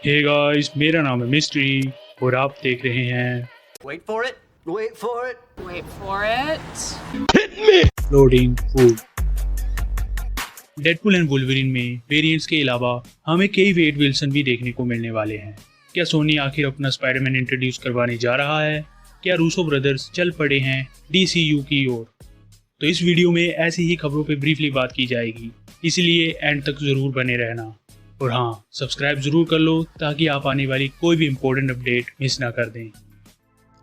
Hey guys, मेरा नाम है मिस्ट्री और आप देख रहे हैं Wait for it. Wait for it. Wait for it. Loading food. Deadpool and Wolverine में वेरिएंट्स के अलावा हमें कई वेड विल्सन भी देखने को मिलने वाले हैं। क्या सोनी आखिर अपना स्पाइडरमैन इंट्रोड्यूस करवाने जा रहा है? क्या रूसो ब्रदर्स चल पड़े हैं DCU की ओर? तो इस वीडियो में ऐसी ही खबरों पे ब्रीफली बात की जाएगी, इसलिए एंड तक जरूर बने रहना। और हाँ, सब्सक्राइब जरूर कर लो ताकि आप आने वाली कोई भी इंपॉर्टेंट अपडेट मिस ना कर दें।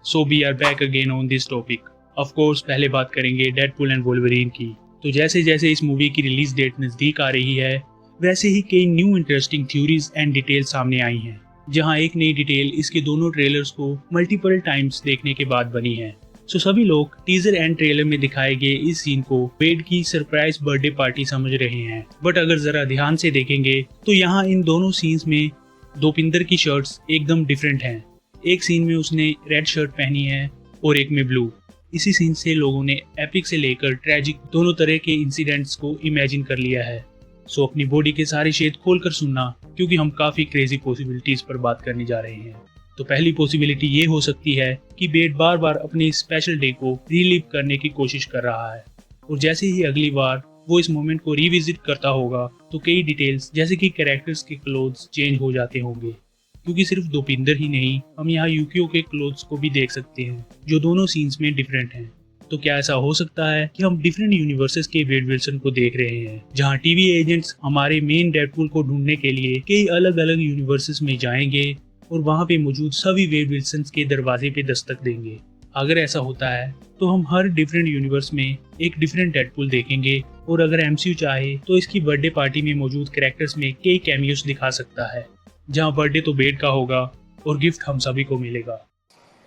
So we are back again on this topic. Of course पहले बात करेंगे डेडपूल एंड वुल्वरीन की। तो जैसे जैसे इस मूवी की रिलीज डेट नज़दीक आ रही है, वैसे ही कई new interesting theories and detail सामने आई हैं, जहां एक नई डिटेल इसके दोनों ट्रेलर्स को मल्टीपल टाइम्स देखने के बाद बनी है। सो सभी लोग टीजर एंड ट्रेलर में दिखाए गए इस सीन को वेड की सरप्राइज बर्थडे पार्टी समझ रहे हैं, बट अगर जरा ध्यान से देखेंगे तो यहाँ इन दोनों सीन्स में दोपिंदर की शर्ट्स एकदम डिफरेंट हैं। एक सीन में उसने रेड शर्ट पहनी है और एक में ब्लू। इसी सीन से लोगों ने एपिक से लेकर ट्रेजिक दोनों तरह के इंसिडेंट्स को इमेजिन कर लिया है। सो अपनी बॉडी के सारे शेड खोलकर सुनना, क्योंकि हम काफी क्रेजी पॉसिबिलिटीज पर बात करने जा रहे हैं। तो पहली पॉसिबिलिटी ये हो सकती है कि बेड बार बार अपने स्पेशल डे को रीलिव करने की कोशिश कर रहा है, और जैसे ही अगली बार वो इस मोमेंट को रिविजिट करता होगा तो कई डिटेल्स जैसे कि कैरेक्टर्स के क्लोथ्स चेंज हो जाते होंगे, क्योंकि सिर्फ दोपिंदर ही नहीं, हम यहाँ यूकियो के क्लोथ्स को भी देख सकते हैं जो दोनों सीन्स में डिफरेंट हैं। तो क्या ऐसा हो सकता है कि हम डिफरेंट यूनिवर्सेस के वेड विल्सन को देख रहे हैं, जहाँ टीवी एजेंट्स हमारे मेन डेडपूल को ढूंढने के लिए कई अलग अलग यूनिवर्सेस में जाएंगे और वहाँ पे मौजूद सभी वेड विल्सन के दरवाजे पे दस्तक देंगे? अगर ऐसा होता है तो हम हर डिफरेंट यूनिवर्स में एक डिफरेंट डेडपूल देखेंगे, और अगर MCU चाहे तो इसकी बर्थडे पार्टी में मौजूद कैरेक्टर्स में कई कैमियोस दिखा सकता है, जहाँ बर्थडे तो बेड का होगा और गिफ्ट हम सभी को मिलेगा।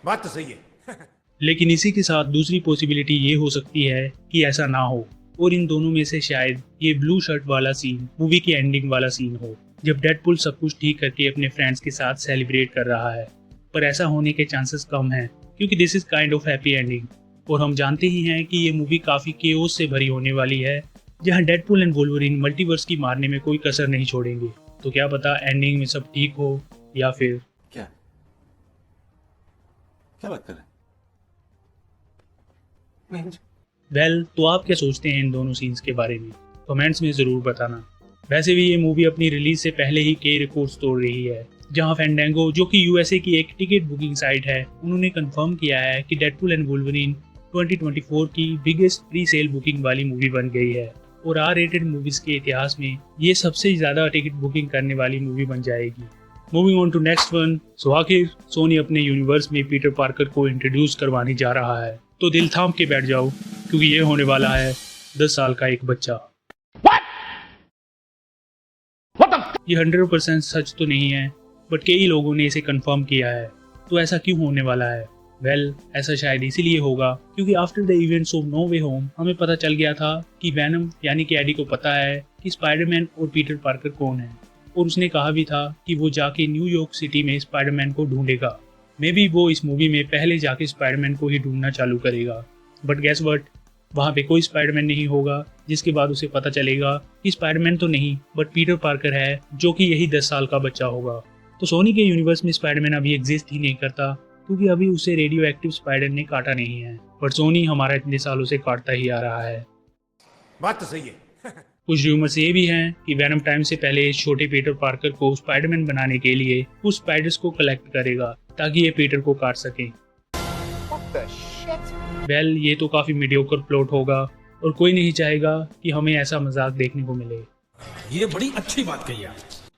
बात तो सही है। लेकिन इसी के साथ दूसरी पॉसिबिलिटी ये हो सकती है कि ऐसा ना हो, और इन दोनों में से शायद ये ब्लू शर्ट वाला सीन मूवी की एंडिंग वाला सीन हो, जब डेडपूल सब कुछ ठीक करके अपने फ्रेंड्स के साथ सेलिब्रेट कर रहा है। पर ऐसा होने के चांसेस कम हैं, क्योंकि this is kind of happy ending, और हम जानते ही हैं कि ये मूवी काफी केओस से भरी होने वाली है, जहां डेडपूल एंड वुल्वरीन मल्टीवर्स की मारने में कोई कसर नहीं छोड़ेंगे। तो क्या पता एंडिंग में सब ठीक हो, या फिर क्या क्या बात कर रहे हैं? वेल, तो आप क्या सोचते हैं इन दोनों सीन्स के बारे में? कमेंट्स में जरूर बताना। वैसे भी ये मूवी अपनी रिलीज से पहले ही कई रिकॉर्ड्स तोड़ रही है, जहां फैंडांगो, जो कि USA की एक टिकट बुकिंग साइट है, उन्होंने कंफर्म किया है कि डेडपूल एंड वुल्वरीन 2024 की बिगेस्ट प्री सेल बुकिंग वाली मूवी बन गई है, और R-rated मूवीज के इतिहास में ये सबसे ज्यादा टिकट बुकिंग करने वाली मूवी बन जाएगी। Moving on to next one. So आखिर सोनी अपने यूनिवर्स में पीटर पार्कर को इंट्रोड्यूस करवाने जा रहा है, तो दिल थाम के बैठ जाओ, क्योंकि ये होने वाला है 10 साल का एक बच्चा। ये 100% सच तो नहीं है, बट कई लोगों ने इसे कंफर्म किया है। तो ऐसा क्यों होने वाला है? वेल, ऐसा शायद इसीलिए होगा क्योंकि after the events of no way home हमें पता चल गया था कि वेनम यानी कि एडी को पता है कि स्पाइडरमैन और पीटर पार्कर कौन है, और उसने कहा भी था कि वो जाके न्यूयॉर्क सिटी में स्पाइडरमैन को ढूंढेगा। मे बी वो इस मूवी में पहले जाके स्पाइडरमैन को ही ढूंढना चालू करेगा, बट गेस व्हाट, वहाँ पे कोई स्पाइडरमैन नहीं होगा, जिसके बाद उसे पता चलेगा कि स्पाइडरमैन तो नहीं बट पीटर पार्कर है, जो कि यही 10 साल का बच्चा होगा। तो सोनी के यूनिवर्स में स्पाइडरमैन अभी एग्जिस्ट ही नहीं करता, क्योंकि अभी उसे रेडियो एक्टिव स्पाइडर ने काटा नहीं है, पर सोनी हमारा इतने सालों से काटता ही आ रहा है। बात तो सही है। कुछ रूमर्स ये भी हैं कि वेनम टाइम से पहले छोटे पीटर पार्कर को स्पाइडरमैन बनाने के लिए उस स्पाइडर्स को कलेक्ट करेगा, ताकि ये पीटर को काट सके। वेल, ये तो काफी मीडियोकर प्लॉट होगा, और कोई नहीं चाहेगा कि हमें ऐसा मजाक देखने को मिले। ये बड़ी अच्छी बात कही आप।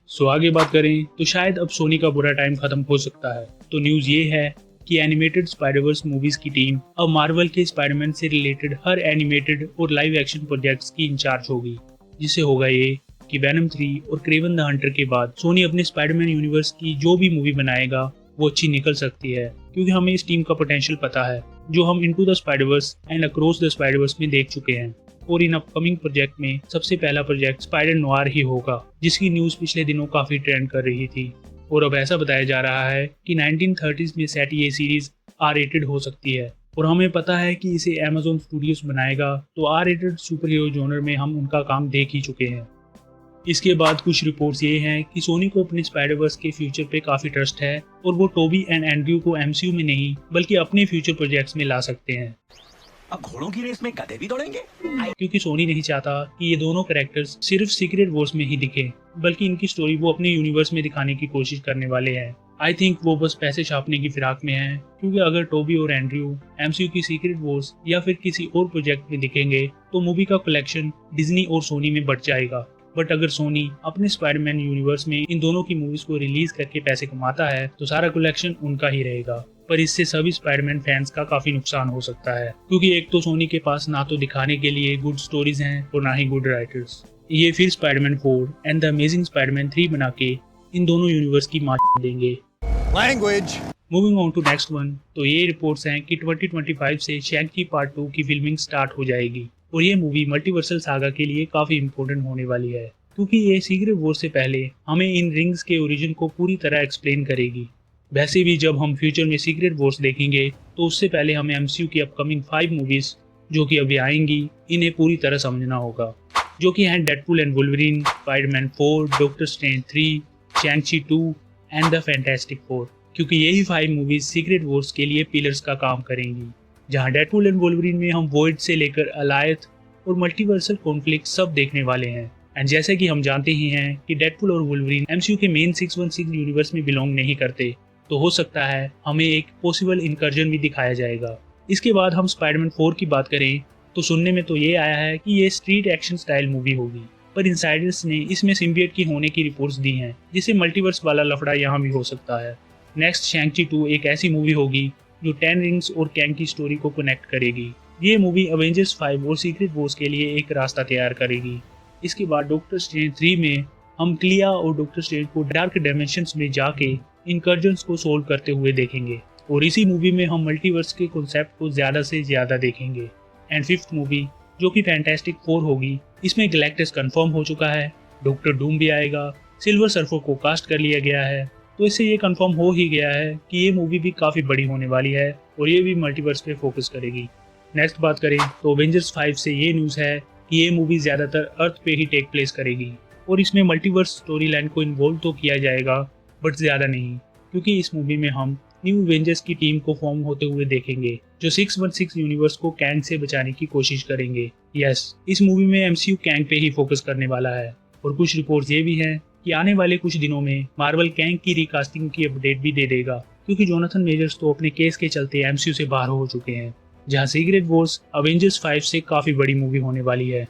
सो आगे बात करें तो शायद अब सोनी का बुरा टाइम खत्म हो सकता है। तो न्यूज ये है कि एनिमेटेड स्पाइडरवर्स मूवीज की टीम अब मार्वल के स्पाइडरमैन से रिलेटेड हर एनिमेटेड और लाइव एक्शन प्रोजेक्ट्स की इंचार्ज होगी, जिससे होगा ये कि वेनम 3 और क्रेवन द हंटर के बाद सोनी अपने स्पाइडरमैन यूनिवर्स की जो भी मूवी बनाएगा वो अच्छी निकल सकती है, क्योंकि हमें इस टीम का पोटेंशियल पता है, जो हम into the Spider-Verse and across the Spider-Verse में देख चुके हैं। और इन अपकमिंग प्रोजेक्ट में सबसे पहला प्रोजेक्ट स्पाइडर नोआर ही होगा, जिसकी न्यूज पिछले दिनों काफी ट्रेंड कर रही थी, और अब ऐसा बताया जा रहा है कि 1930s में सेट ये सीरीज R-rated हो सकती है, और हमें पता है कि इसे Amazon स्टूडियोज बनाएगा, तो R-rated सुपर हीरो जॉनर में हम उनका काम देख ही चुके हैं। इसके बाद कुछ रिपोर्ट्स ये हैं कि सोनी को अपने स्पाइडरवर्स के फ्यूचर पे काफी ट्रस्ट है और वो टोबी एंड एंड्रयू को एमसीयू में नहीं बल्कि अपने फ्यूचर प्रोजेक्ट्स में ला सकते हैं। अब घोड़ों की रेस में गधे भी दौड़ेंगे। क्योंकि सोनी नहीं चाहता कि ये दोनों कैरेक्टर्स सिर्फ सीक्रेट वॉर्स में ही दिखे, बल्कि इनकी स्टोरी वो अपने यूनिवर्स में दिखाने की कोशिश करने वाले हैं। आई थिंक वो बस पैसे छापने की फिराक में हैं, क्योंकि अगर टोबी और एंड्रयू एमसीयू की सीक्रेट वॉर्स या फिर किसी और प्रोजेक्ट में दिखेंगे तो मूवी का कलेक्शन डिज्नी और सोनी में बढ़ जाएगा। बट अगर सोनी अपने स्पाइडरमैन यूनिवर्स में इन दोनों की मूवीज को रिलीज करके पैसे कमाता है तो सारा कलेक्शन उनका ही रहेगा। पर इससे सभी स्पाइडरमैन फैंस का काफी नुकसान हो सकता है, क्योंकि एक तो सोनी के पास ना तो दिखाने के लिए गुड स्टोरीज हैं और ना ही गुड राइटर्स। ये फिर Spiderman 4 and the amazing Spiderman 3 बना के इन दोनों यूनिवर्स की मार देंगे। Language. Moving on to next one, तो ये रिपोर्ट्स हैं कि 2025 से शैंक-ची पार्ट 2 की फिल्मिंग स्टार्ट हो जाएगी और ये मूवी मल्टीवर्सल सागा के लिए काफी इंपॉर्टेंट होने वाली है, क्योंकि ये सीक्रेट वॉर से पहले हमें इन रिंग्स के ओरिजिन को पूरी तरह एक्सप्लेन करेगी। वैसे भी जब हम फ्यूचर में सीक्रेट वॉर्स देखेंगे तो उससे पहले हमें एमसीयू की अपकमिंग 5 मूवीज जो कि अभी आएंगी इन्हें पूरी तरह समझना होगा, जो कि हैं Deadpool and Wolverine, Spiderman 4, doctor strange 3, शैंक-ची 2 and the fantastic 4, क्योंकि यही 5 मूवीज सीक्रेट वॉर्स के लिए पिलर्स का काम करेंगी। जहां डेडपूल एंड वुल्वरीन में हम वॉइड से लेकर अलायथ और मल्टीवर्सल कॉन्फ्लिक्ट सब देखने वाले हैं। एंड जैसे कि हम जानते ही हैं कि डेडपूल और वुल्वरीन एमसीयू के मेन 616 यूनिवर्स में बिलोंग नहीं करते, तो हो सकता है हमें एक पॉसिबल इनकर्जन भी दिखाया जाएगा। इसके बाद हम स्पाइडरमैन 4 की बात करें तो सुनने में तो ये आया है कि ये स्ट्रीट एक्शन स्टाइल मूवी होगी, पर इनसाइडर्स ने इसमें सिम्बियोट की होने की रिपोर्ट्स दी हैं, जिससे मल्टीवर्स वाला लफड़ा यहाँ भी हो सकता है। नेक्स्ट शैंक-ची 2 एक ऐसी मूवी होगी जो 10 रिंग्स और कैंग की स्टोरी को कनेक्ट करेगी। ये मूवी अवेंजर्स 5 और सीक्रेट वॉर्स के लिए एक रास्ता तैयार करेगी। इसके बाद डॉक्टर स्ट्रेंज 3 में हम क्लिया और डॉक्टर स्ट्रेंज को डार्क डायमेंशंस में जाके इनकर्जन्स को सोल्व करते हुए देखेंगे, और इसी मूवी में हम मल्टीवर्स के कॉन्सेप्ट को ज्यादा से ज्यादा देखेंगे। एंड 5th मूवी जो कि फैंटास्टिक 4 होगी, इसमें गैलेक्टस कंफर्म हो चुका है, डॉक्टर डूम भी आएगा, सिल्वर सर्फर को कास्ट कर लिया गया है, तो इससे ये कंफर्म हो ही गया है कि ये मूवी भी काफी बड़ी होने वाली है और ये भी मल्टीवर्स पे फोकस करेगी। नेक्स्ट बात करें तो अवेंजर्स 5 से ये न्यूज़ है कि ये मूवी ज्यादातर अर्थ पे ही टेक प्लेस करेगी और इसमें मल्टीवर्स स्टोरी लाइन को इन्वॉल्व तो किया जाएगा बट ज्यादा नहीं, क्योंकि इस मूवी में हम न्यू अवेंजर्स की टीम को फॉर्म होते हुए देखेंगे जो 616 यूनिवर्स को कैंग से बचाने की कोशिश करेंगे। यस, इस मूवी में एमसीयू कैंग पे ही फोकस करने वाला है और कुछ रिपोर्ट्स ये भी हैं कि आने वाले कुछ दिनों में मार्वल कैंग की रिकास्टिंग की अपडेट भी दे देगा, क्योंकि जोनाथन मेजर्स तो अपने केस के चलते एमसीयू से बाहर हो चुके हैं। जहां सीक्रेट वॉर्स अवेंजर्स 5 से काफी बड़ी मूवी होने वाली है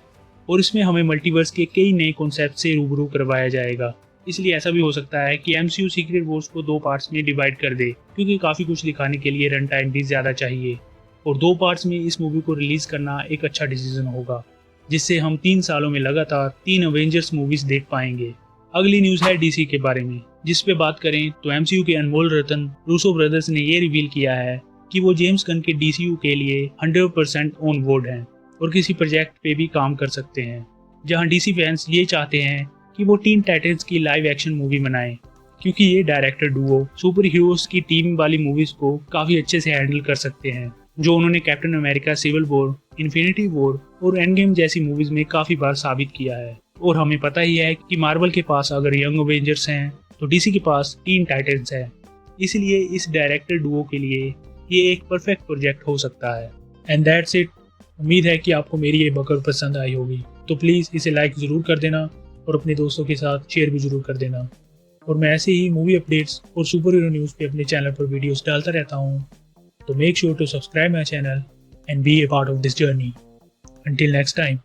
और इसमें हमें मल्टीवर्स के कई नए कॉन्सेप्ट से रूबरू करवाया जाएगा। इसलिए ऐसा भी हो सकता है कि एमसीयू सीक्रेट वॉर्स को 2 पार्ट्स में डिवाइड कर दे, क्योंकि काफी कुछ दिखाने के लिए रन टाइम भी ज्यादा चाहिए और 2 पार्ट्स में इस मूवी को रिलीज करना एक अच्छा डिसीजन होगा, जिससे हम 3 सालों में लगातार 3 अवेंजर्स मूवीज देख पाएंगे। अगली न्यूज है डीसी के बारे में, जिस पे बात करें तो एमसीयू के अनमोल रतन रूसो ब्रदर्स ने ये रिवील किया है कि वो जेम्स गन के डीसीयू के लिए 100% ऑन बोर्ड हैं और किसी प्रोजेक्ट पे भी काम कर सकते हैं। जहां डीसी फैंस ये चाहते हैं कि वो टीन टाइटन्स की लाइव एक्शन मूवी बनाएं, क्योंकि ये डायरेक्टर डुओ सुपर हीरोज की टीम वाली मूवीज को काफी अच्छे से हैंडल कर सकते हैं, जो उन्होंने Captain America civil war, infinity war और एंड गेम जैसी मूवीज में काफी बार साबित किया है। और हमें पता ही है कि मार्वल के पास अगर यंग अवेंजर्स हैं तो डीसी के पास टीन टाइटन्स है, इसलिए इस डायरेक्टर डुओ के लिए ये एक परफेक्ट प्रोजेक्ट हो सकता है। And that's it. उम्मीद है कि आपको मेरी ये बकवर पसंद आई होगी, तो प्लीज़ इसे लाइक ज़रूर कर देना और अपने दोस्तों के साथ शेयर भी जरूर कर देना। और मैं ऐसे ही मूवी अपडेट्स और सुपर हीरो न्यूज़ पे अपने चैनल पर वीडियोस डालता रहता हूँ, तो make sure to subscribe my channel and be a part of this journey. Until next time.